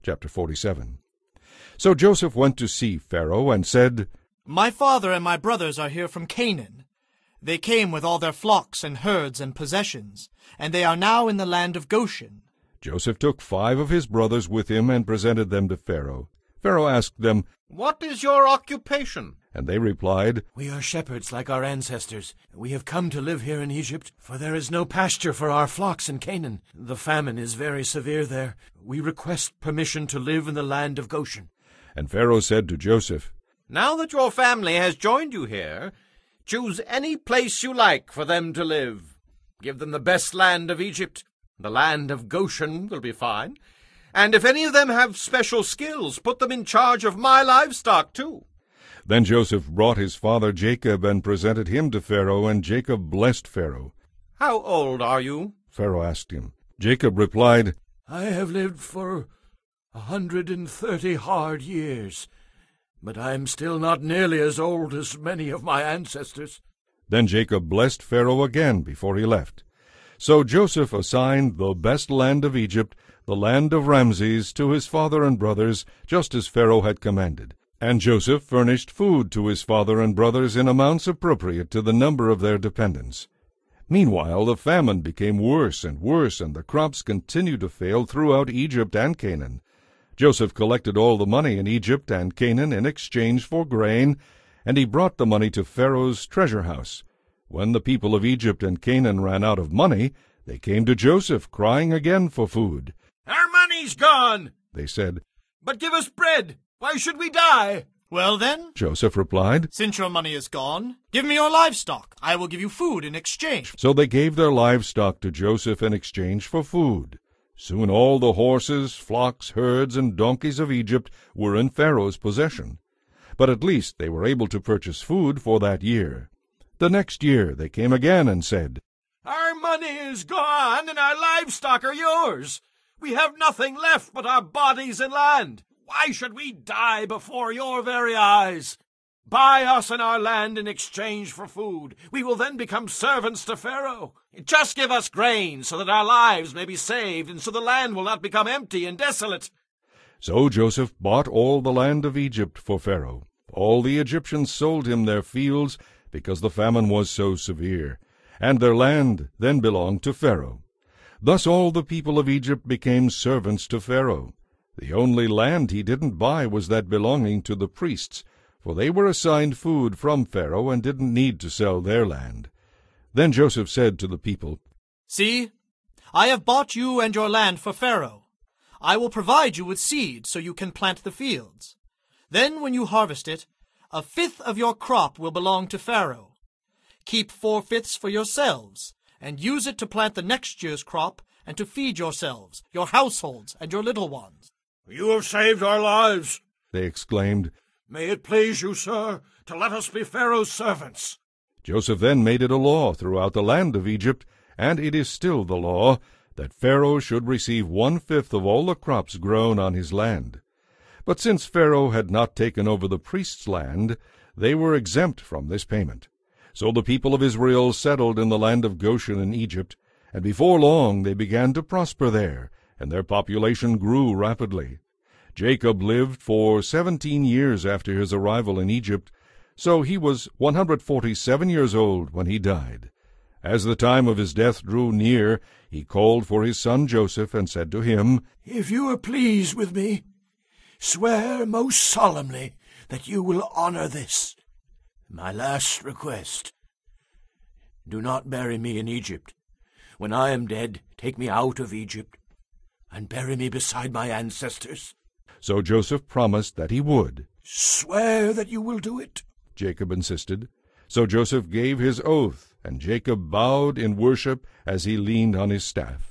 Chapter 47. So Joseph went to see Pharaoh and said, My father and my brothers are here from Canaan. They came with all their flocks and herds and possessions, and they are now in the land of Goshen. Joseph took 5 of his brothers with him and presented them to Pharaoh. Pharaoh asked them, What is your occupation? And they replied, We are shepherds like our ancestors. We have come to live here in Egypt, for there is no pasture for our flocks in Canaan. The famine is very severe there. We request permission to live in the land of Goshen. And Pharaoh said to Joseph, Now that your family has joined you here, choose any place you like for them to live. Give them the best land of Egypt. The land of Goshen will be fine. And if any of them have special skills, put them in charge of my livestock too. Then Joseph brought his father Jacob and presented him to Pharaoh, and Jacob blessed Pharaoh. How old are you? Pharaoh asked him. Jacob replied, I have lived for 130 hard years, but I am still not nearly as old as many of my ancestors. Then Jacob blessed Pharaoh again before he left. So Joseph assigned the best land of Egypt, the land of Ramses, to his father and brothers, just as Pharaoh had commanded. And Joseph furnished food to his father and brothers in amounts appropriate to the number of their dependents. Meanwhile the famine became worse, and the crops continued to fail throughout Egypt and Canaan. Joseph collected all the money in Egypt and Canaan in exchange for grain, and he brought the money to Pharaoh's treasure house. When the people of Egypt and Canaan ran out of money, they came to Joseph, crying again for food. Our money's gone, They said. but give us bread. Why should we die? Well then, Joseph replied. since your money is gone, give me your livestock. I will give you food in exchange. So they gave their livestock to Joseph in exchange for food. Soon all the horses, flocks, herds, and donkeys of Egypt were in Pharaoh's possession. But at least they were able to purchase food for that year. The next year they came again and said, Our money is gone, and our livestock are yours. We have nothing left but our bodies and land. Why should we die before your very eyes? Buy us and our land in exchange for food. We will then become servants to Pharaoh. Just give us grain so that our lives may be saved, and so the land will not become empty and desolate. So Joseph bought all the land of Egypt for Pharaoh. All the Egyptians sold him their fields, because the famine was so severe, and their land then belonged to Pharaoh. Thus all the people of Egypt became servants to Pharaoh. The only land he didn't buy was that belonging to the priests, for they were assigned food from Pharaoh and didn't need to sell their land. Then Joseph said to the people, See, I have bought you and your land for Pharaoh. I will provide you with seed so you can plant the fields. Then when you harvest it, 1/5 of your crop will belong to Pharaoh. Keep 4/5 for yourselves, and use it to plant the next year's crop and to feed yourselves, your households, and your little ones. You have saved our lives. they exclaimed. May it please you, sir, to let us be Pharaoh's servants. Joseph then made it a law throughout the land of Egypt, and it is still the law, that Pharaoh should receive 1/5 of all the crops grown on his land. But since Pharaoh had not taken over the priests' land, they were exempt from this payment. So the people of Israel settled in the land of Goshen in Egypt, and before long they began to prosper there, and their population grew rapidly. Jacob lived for 17 years after his arrival in Egypt, so he was 147 years old when he died. As the time of his death drew near, he called for his son Joseph and said to him, If you are pleased with me, swear most solemnly that you will honor this, my last request. Do not bury me in Egypt. When I am dead, take me out of Egypt and bury me beside my ancestors. So Joseph promised that he would. Swear that you will do it. Jacob insisted. So Joseph gave his oath, and Jacob bowed in worship as he leaned on his staff.